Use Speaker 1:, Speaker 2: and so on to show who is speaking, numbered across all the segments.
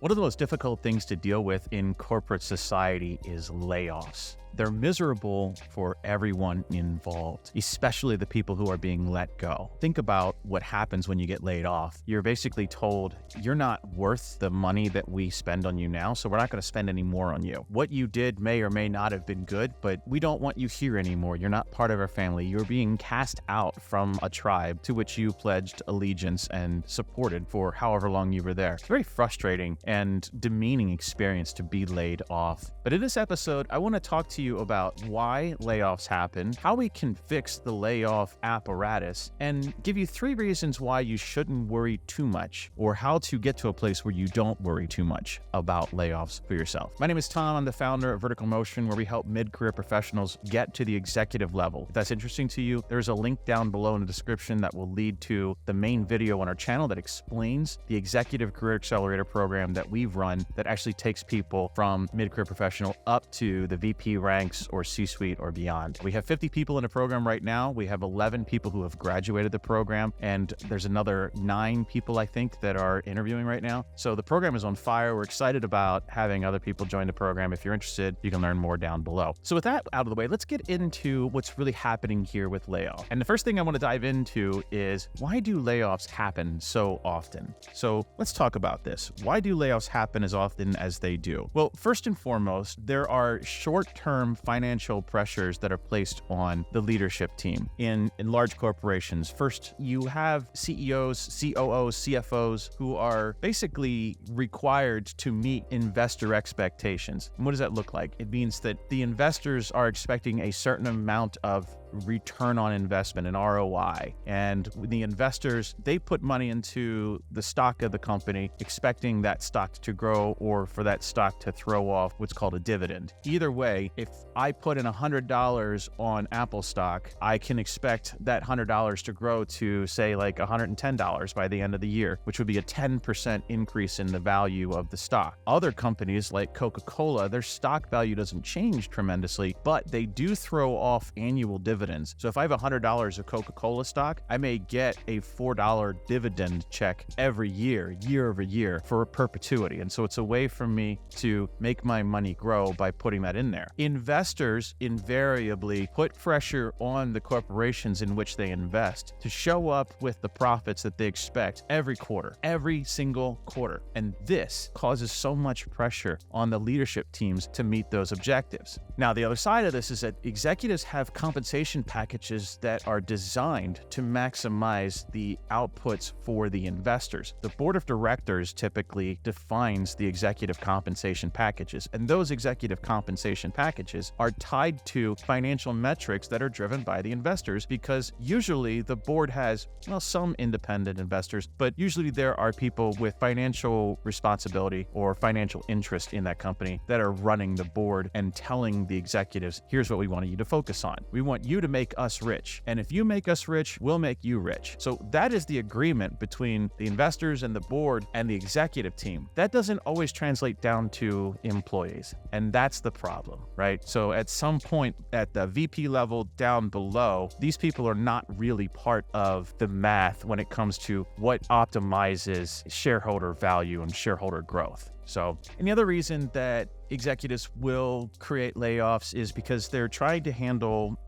Speaker 1: One of the most difficult things to deal with in corporate society is layoffs. They're miserable for everyone involved, especially the people who are being let go. Think about what happens when you get laid off. You're basically told, you're not worth the money that we spend on you now, so we're not going to spend any more on you. What you did may or may not have been good, but we don't want you here anymore. You're not part of our family. You're being cast out from a tribe to which you pledged allegiance and supported for however long you were there. It's very frustrating and demeaning experience to be laid off. But in this episode, I want to talk to you about why layoffs happen, how we can fix the layoff apparatus, and give you 3 reasons why you shouldn't worry too much, or how to get to a place where you don't worry too much about layoffs for yourself. My name is Tom. I'm the founder of Vertical Motion, where we help mid-career professionals get to the executive level. If that's interesting to you, there's a link down below in the description that will lead to the main video on our channel that explains the Executive Career Accelerator program that we've run that actually takes people from mid-career professional up to the VP ranks or C-suite or beyond. We have 50 people in the program right now. We have 11 people who have graduated the program, and there's another 9 people, I think, that are interviewing right now. So the program is on fire. We're excited about having other people join the program. If you're interested, you can learn more down below. So with that out of the way, let's get into what's really happening here with layoff. And the first thing I want to dive into is, why do layoffs happen so often? So let's talk about this. Why do layoffs happen as often as they do? Well, first and foremost, there are short-term financial pressures that are placed on the leadership team in large corporations. First, you have CEOs, COOs, CFOs who are basically required to meet investor expectations. And what does that look like? It means that the investors are expecting a certain amount of return on investment, an ROI. And the investors, they put money into the stock of the company, expecting that stock to grow or for that stock to throw off what's called a dividend. Either way, if I put in $100 on Apple stock, I can expect that $100 to grow to, say, like $110 by the end of the year, which would be a 10% increase in the value of the stock. Other companies like Coca-Cola, their stock value doesn't change tremendously, but they do throw off annual dividends. So if I have $100 of Coca-Cola stock, I may get a $4 dividend check every year, year over year, for perpetuity. And so it's a way for me to make my money grow by putting that in there. Investors invariably put pressure on the corporations in which they invest to show up with the profits that they expect every quarter, every single quarter. And this causes so much pressure on the leadership teams to meet those objectives. Now, the other side of this is that executives have compensation packages that are designed to maximize the outputs for the investors. The board of directors typically defines the executive compensation packages, and those executive compensation packages are tied to financial metrics that are driven by the investors, because usually the board has, well, some independent investors, but usually there are people with financial responsibility or financial interest in that company that are running the board and telling the executives, here's what we want you to focus on. We want you to make us rich. And if you make us rich, we'll make you rich. So that is the agreement between the investors and the board and the executive team. That doesn't always translate down to employees. And that's the problem, right? So at some point at the VP level down below, these people are not really part of the math when it comes to what optimizes shareholder value and shareholder growth. So, and the other reason that executives will create layoffs is because they're trying to handle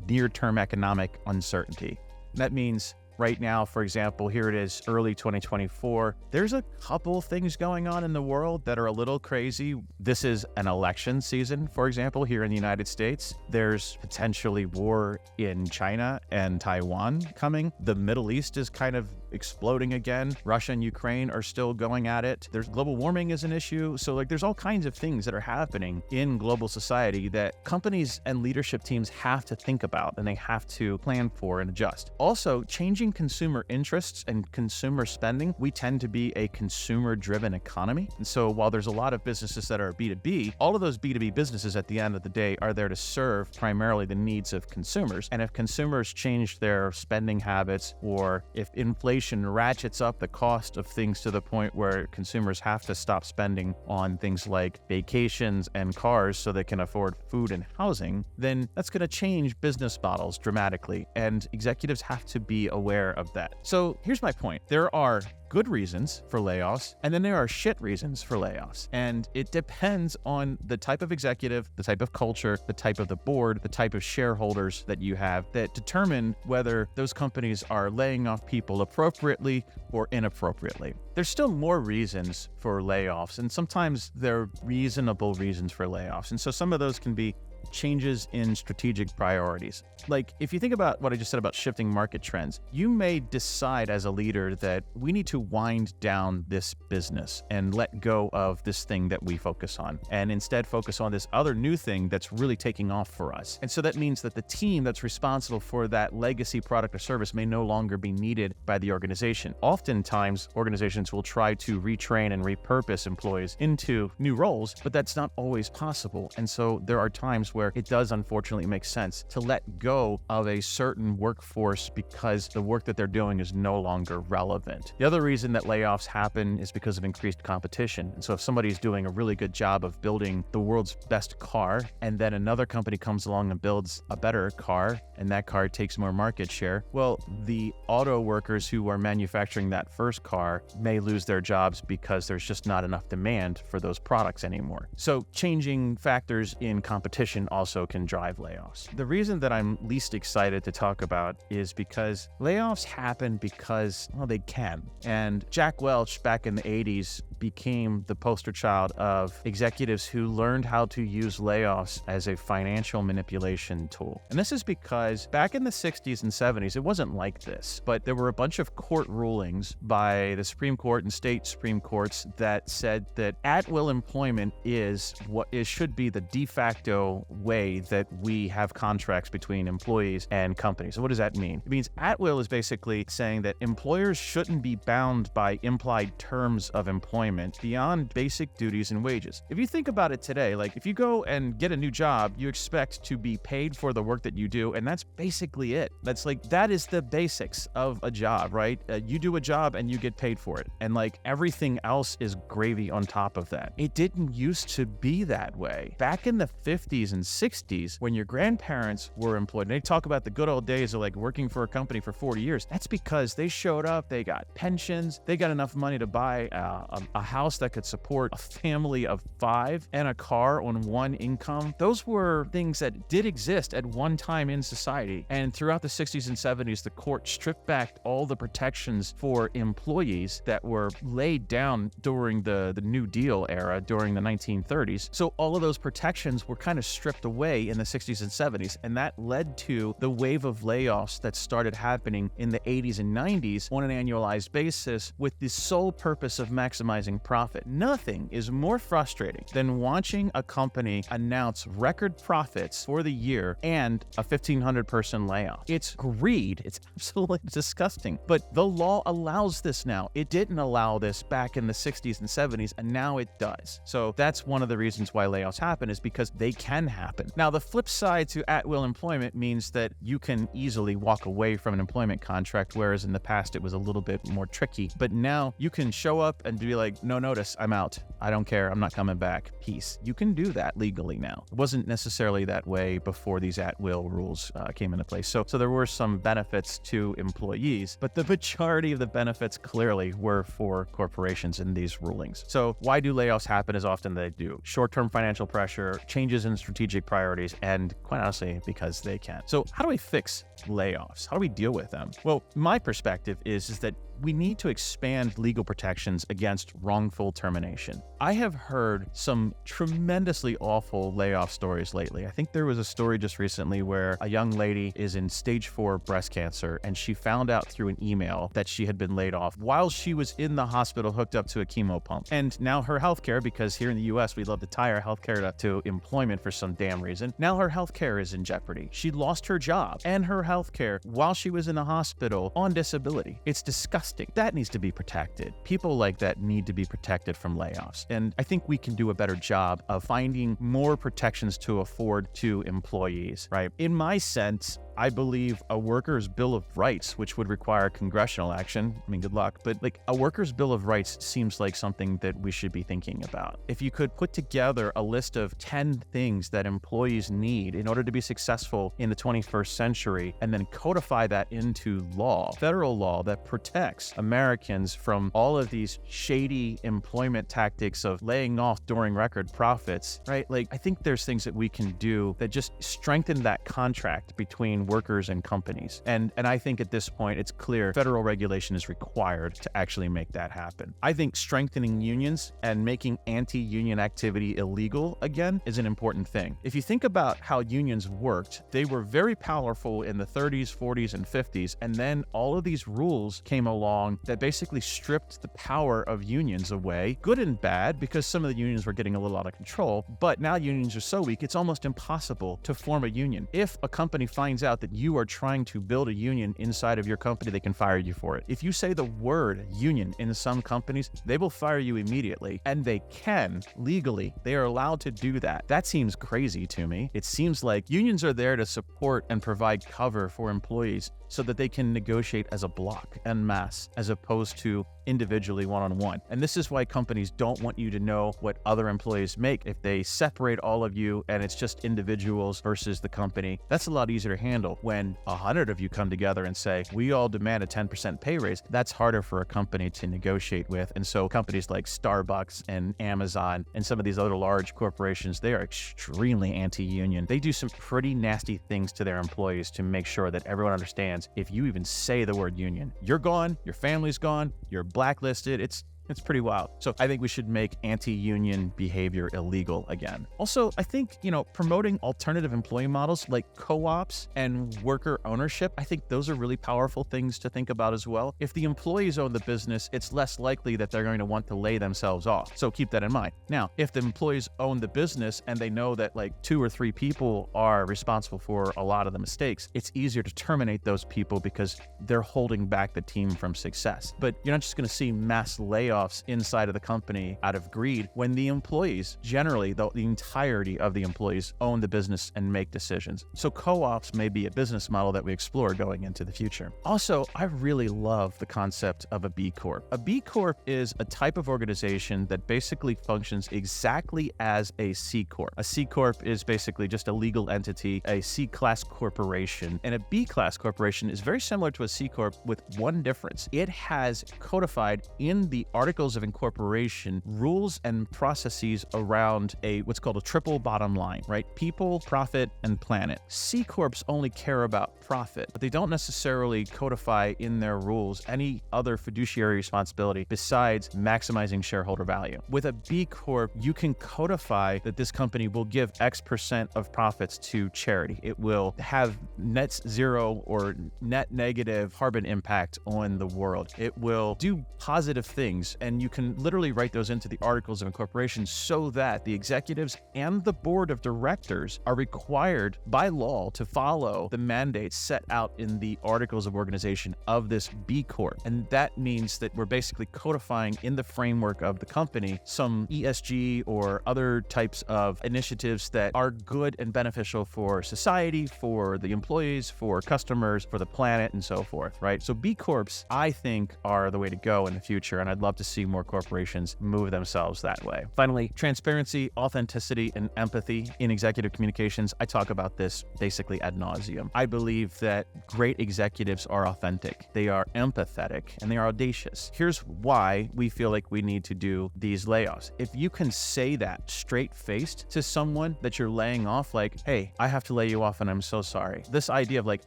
Speaker 1: near-term economic uncertainty. That means right now, for example, here it is, early 2024. There's a couple things going on in the world that are a little crazy. This is an election season, for example, here in the United States. There's potentially war in China and Taiwan coming. The Middle East is kind of exploding again. Russia and Ukraine are still going at it. There's global warming is an issue. So there's all kinds of things that are happening in global society that companies and leadership teams have to think about, and they have to plan for and adjust. Also, changing consumer interests and consumer spending. We tend to be a consumer-driven economy. And so while there's a lot of businesses that are B2B, all of those B2B businesses at the end of the day are there to serve primarily the needs of consumers. And if consumers change their spending habits, or if inflation ratchets up the cost of things to the point where consumers have to stop spending on things like vacations and cars so they can afford food and housing, then that's going to change business models dramatically. And executives have to be aware of that. So here's my point. There are good reasons for layoffs, and then there are shit reasons for layoffs. And it depends on the type of executive, the type of culture, the type of the board, the type of shareholders that you have that determine whether those companies are laying off people appropriately or inappropriately. There's still more reasons for layoffs, and sometimes they're reasonable reasons for layoffs. And so some of those can be changes in strategic priorities. Like if you think about what I just said about shifting market trends, you may decide as a leader that we need to wind down this business and let go of this thing that we focus on and instead focus on this other new thing that's really taking off for us. And so that means that the team that's responsible for that legacy product or service may no longer be needed by the organization. Oftentimes, organizations will try to retrain and repurpose employees into new roles, but that's not always possible. And so there are times where it does unfortunately make sense to let go of a certain workforce because the work that they're doing is no longer relevant. The other reason that layoffs happen is because of increased competition. And so if somebody's doing a really good job of building the world's best car, and then another company comes along and builds a better car, and that car takes more market share, well, the auto workers who are manufacturing that first car may lose their jobs because there's just not enough demand for those products anymore. So changing factors in competition also can drive layoffs. The reason that I'm least excited to talk about is because layoffs happen because, well, they can. And Jack Welch back in the 80s became the poster child of executives who learned how to use layoffs as a financial manipulation tool. And this is because back in the 60s and 70s, it wasn't like this, but there were a bunch of court rulings by the Supreme Court and state Supreme Courts that said that at-will employment is what is should be the de facto way that we have contracts between employees and companies. So what does that mean? It means at-will is basically saying that employers shouldn't be bound by implied terms of employment beyond basic duties and wages. If you think about it today, like if you go and get a new job, you expect to be paid for the work that you do, and that's basically it. That is the basics of a job, right? You do a job and you get paid for it. And like everything else is gravy on top of that. It didn't used to be that way. Back in the 50s and 60s, when your grandparents were employed, and they talk about the good old days of like working for a company for 40 years, that's because they showed up, they got pensions, they got enough money to buy a house that could support a family of 5 and a car on one income. Those were things that did exist at one time in society. And throughout the 60s and 70s, the court stripped back all the protections for employees that were laid down during the New Deal era during the 1930s. So all of those protections were kind of stripped away in the 60s and 70s. And that led to the wave of layoffs that started happening in the 80s and 90s on an annualized basis with the sole purpose of maximizing profit. Nothing is more frustrating than watching a company announce record profits for the year and a 1,500 person layoff. It's greed. It's absolutely disgusting. But the law allows this now. It didn't allow this back in the 60s and 70s, and now it does. So that's one of the reasons why layoffs happen, is because they can happen. Now, the flip side to at-will employment means that you can easily walk away from an employment contract, whereas in the past it was a little bit more tricky. But now you can show up and be like, no notice, I'm out. I don't care. I'm not coming back. Peace. You can do that legally now. It wasn't necessarily that way before these at-will rules came into place. So there were some benefits to employees, but the majority of the benefits clearly were for corporations in these rulings. So why do layoffs happen as often as they do? Short-term financial pressure, changes in strategic priorities, and quite honestly, because they can. So how do we fix layoffs? How do we deal with them? Well, my perspective is that we need to expand legal protections against wrongful termination. I have heard some tremendously awful layoff stories lately. I think there was a story just recently where a young lady is in stage 4 breast cancer, and she found out through an email that she had been laid off while she was in the hospital hooked up to a chemo pump. And now her healthcare, because here in the US, we love to tie our healthcare to employment for some damn reason, now her healthcare is in jeopardy. She lost her job and her healthcare while she was in the hospital on disability. It's disgusting. That needs to be protected. People like that need to be protected from layoffs. And I think we can do a better job of finding more protections to afford to employees, right? In my sense, I believe a worker's bill of rights, which would require congressional action. I mean, good luck. But like a worker's bill of rights seems like something that we should be thinking about. If you could put together a list of 10 things that employees need in order to be successful in the 21st century, and then codify that into law, federal law that protects Americans from all of these shady employment tactics of laying off during record profits, right? Like, I think there's things that we can do that just strengthen that contract between workers and companies. And I think at this point, it's clear federal regulation is required to actually make that happen. I think strengthening unions and making anti-union activity illegal again is an important thing. If you think about how unions worked, they were very powerful in the 30s, 40s, and 50s, and then all of these rules came along that basically stripped the power of unions away, good and bad, because some of the unions were getting a little out of control, but now unions are so weak, it's almost impossible to form a union. If a company finds out that you are trying to build a union inside of your company, they can fire you for it. If you say the word union in some companies, they will fire you immediately, and they can legally. They are allowed to do that. That seems crazy to me. It seems like unions are there to support and provide cover for employees so that they can negotiate as a block en masse, as opposed to individually one-on-one. And this is why companies don't want you to know what other employees make. If they separate all of you and it's just individuals versus the company, that's a lot easier to handle. When 100 of you come together and say, we all demand a 10% pay raise, that's harder for a company to negotiate with. And so companies like Starbucks and Amazon and some of these other large corporations, they are extremely anti-union. They do some pretty nasty things to their employees to make sure that everyone understands if you even say the word union, you're gone, your family's gone, you're blacklisted. It's pretty wild. So I think we should make anti-union behavior illegal again. Also, I think, promoting alternative employee models like co-ops and worker ownership, I think those are really powerful things to think about as well. If the employees own the business, it's less likely that they're going to want to lay themselves off. So keep that in mind. Now, if the employees own the business and they know that like 2 or 3 people are responsible for a lot of the mistakes, it's easier to terminate those people because they're holding back the team from success. But you're not just going to see mass layoffs inside of the company out of greed when the employees, generally the entirety of the employees, own the business and make decisions. So co-ops may be a business model that we explore going into the future. Also, I really love the concept of a B Corp. A B Corp is a type of organization that basically functions exactly as a C Corp. A C Corp is basically just a legal entity, a C-class corporation, and a B-class corporation is very similar to a C Corp with one difference. It has codified in the articles of incorporation rules and processes around what's called a triple bottom line, right? People, profit, and planet. C Corps only care about profit, but they don't necessarily codify in their rules any other fiduciary responsibility besides maximizing shareholder value. With a B Corp, you can codify that this company will give X% of profits to charity. It will have net zero or net negative carbon impact on the world. It will do positive things, and you can literally write those into the articles of incorporation so that the executives and the board of directors are required by law to follow the mandates set out in the articles of organization of this B Corp. And that means that we're basically codifying in the framework of the company some ESG or other types of initiatives that are good and beneficial for society, for the employees, for customers, for the planet, and so forth, right? So B Corps, I think, are the way to go in the future, and I'd love to see more corporations move themselves that way. Finally, transparency, authenticity, and empathy in executive communications. I talk about this basically ad nauseum. I believe that great executives are authentic, they are empathetic, and they are audacious. Here's why we feel like we need to do these layoffs. If you can say that straight-faced to someone that you're laying off, like, hey, I have to lay you off and I'm so sorry. This idea of like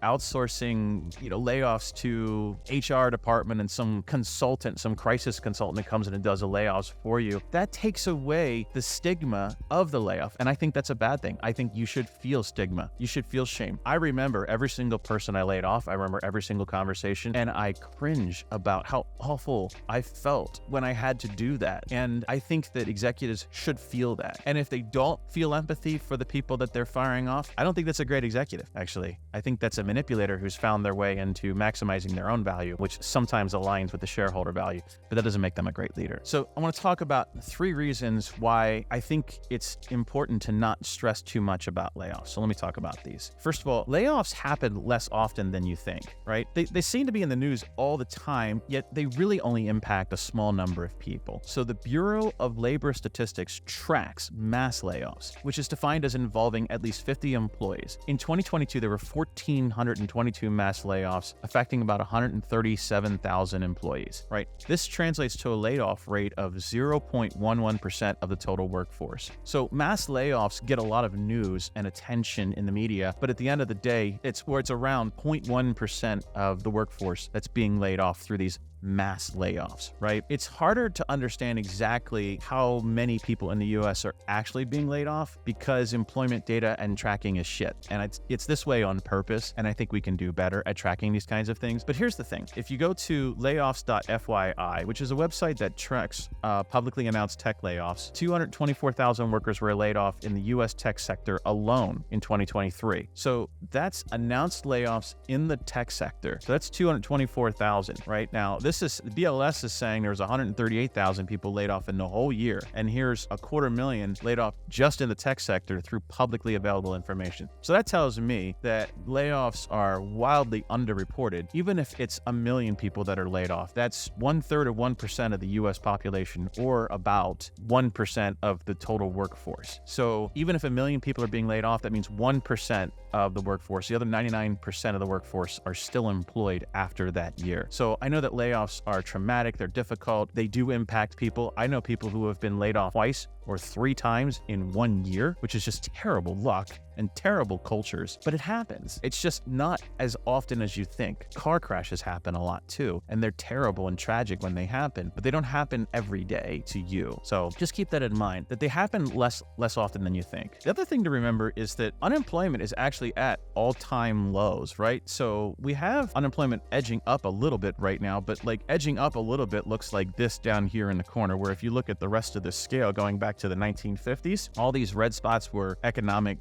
Speaker 1: outsourcing, layoffs to HR department and some consultant, some crisis consultant that comes in and does the layoffs for you, that takes away the stigma of the layoff. And I think that's a bad thing. I think you should feel stigma. You should feel shame. I remember every single person I laid off. I remember every single conversation, and I cringe about how awful I felt when I had to do that. And I think that executives should feel that. And if they don't feel empathy for the people that they're firing off, I don't think that's a great executive, actually. I think that's a manipulator who's found their way into maximizing their own value, which sometimes aligns with the shareholder value, but that doesn't make them a great leader. So I want to talk about 3 reasons why I think it's important to not stress too much about layoffs. So let me talk about these. First of all, layoffs happen less often than you think, right? They seem to be in the news all the time, yet they really only impact a small number of people. So the Bureau of Labor Statistics tracks mass layoffs, which is defined as involving at least 50 employees. In 2022, there were 1,422 mass layoffs affecting about 137,000 employees, right? This translates to a layoff rate of 0.11% of the total workforce. So mass layoffs get a lot of news and attention in the media, but at the end of the day, it's around 0.1% of the workforce that's being laid off through these mass layoffs, right? It's harder to understand exactly how many people in the US are actually being laid off because employment data and tracking is shit. And it's this way on purpose, and I think we can do better at tracking these kinds of things. But here's the thing. If you go to layoffs.fyi, which is a website that tracks publicly announced tech layoffs, 224,000 workers were laid off in the US tech sector alone in 2023. So that's announced layoffs in the tech sector. So that's 224,000 right now. BLS is saying there's 138,000 people laid off in the whole year, and here's 250,000 laid off just in the tech sector through publicly available information. So that tells me that layoffs are wildly underreported. Even if it's 1 million people that are laid off, that's 1/3 of 1% of the US population, or about 1% of the total workforce. So even if 1 million people are being laid off, that means 1% of the workforce. The other 99% of the workforce are still employed after that year. So I know that layoffs are traumatic, they're difficult, they do impact people. I know people who have been laid off twice or 3 times in 1 year, which is just terrible luck and terrible cultures, but it happens. It's just not as often as you think. Car crashes happen a lot too, and they're terrible and tragic when they happen, but they don't happen every day to you. So just keep that in mind, that they happen less often than you think. The other thing to remember is that unemployment is actually at all-time lows, right? So we have unemployment edging up a little bit right now, but like edging up a little bit looks like this down here in the corner, where if you look at the rest of the scale going back to the 1950s, all these red spots were economic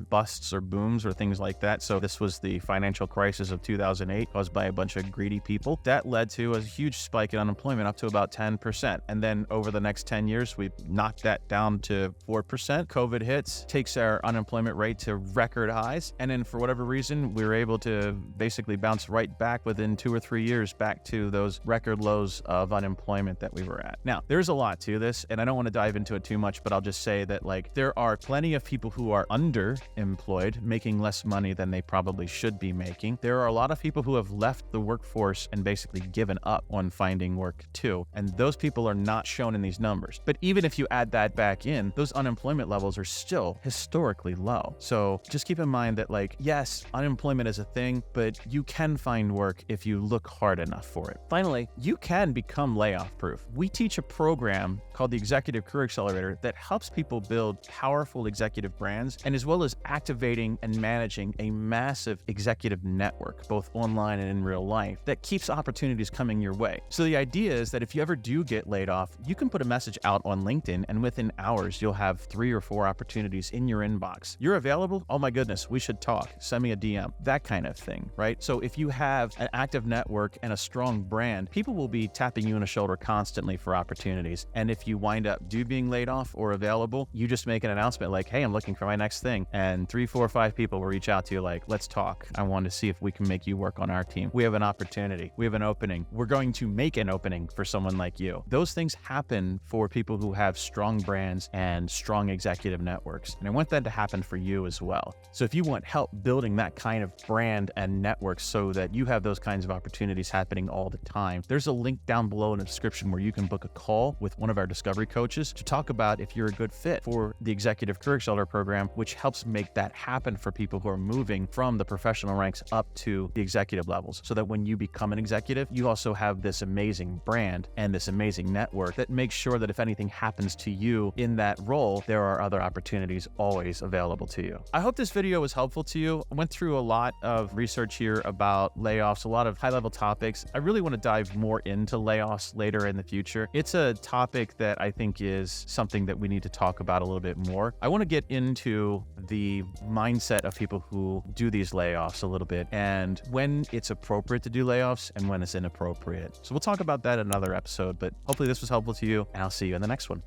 Speaker 1: busts or booms or things like that. So this was the financial crisis of 2008 caused by a bunch of greedy people. That led to a huge spike in unemployment up to about 10%. And then over the next 10 years, we've knocked that down to 4%. COVID hits, takes our unemployment rate to record highs. And then for whatever reason, we were able to basically bounce right back within 2 or 3 years back to those record lows of unemployment that we were at. Now, there's a lot to this, and I don't want to dive into it too much, but I'll just say that like there are plenty of people who are underemployed, making less money than they probably should be making. There are a lot of people who have left the workforce and basically given up on finding work too, and those people are not shown in these numbers. But even if you add that back in, those unemployment levels are still historically low. So just keep in mind that like, yes, unemployment is a thing, but you can find work if you look hard enough for it. Finally, you can become layoff proof. We teach a program called the Executive Career Accelerator that helps people build powerful executive brands, and as well as activating and managing a massive executive network, both online and in real life, that keeps opportunities coming your way. So the idea is that if you ever do get laid off, you can put a message out on LinkedIn, and within hours, you'll have 3 or 4 opportunities in your inbox. You're available? Oh my goodness, we should talk. Send me a DM. That kind of thing, right? So if you have an active network and a strong brand, people will be tapping you on the shoulder constantly for opportunities. And if you wind up being laid off or available, you just make an announcement like, hey, I'm looking for my next thing. And 3, 4, 5 people will reach out to you like, let's talk. I want to see if we can make you work on our team. We have an opportunity. We have an opening. We're going to make an opening for someone like you. Those things happen for people who have strong brands and strong executive networks. And I want that to happen for you as well. So if you want help building that kind of brand and network so that you have those kinds of opportunities happening all the time, there's a link down below in the description where you can book a call with one of our discovery coaches to talk about if you're a good fit for the Executive Career Accelerator program, which helps make that happen for people who are moving from the professional ranks up to the executive levels, so that when you become an executive, you also have this amazing brand and this amazing network that makes sure that if anything happens to you in that role, there are other opportunities always available to you. I hope this video was helpful to you. I went through a lot of research here about layoffs, a lot of high-level topics. I really want to dive more into layoffs later in the future. It's a topic that I think is something that we need to talk about a little bit more. I want to get into through the mindset of people who do these layoffs a little bit and when it's appropriate to do layoffs and when it's inappropriate. So we'll talk about that in another episode, but hopefully this was helpful to you, and I'll see you in the next one.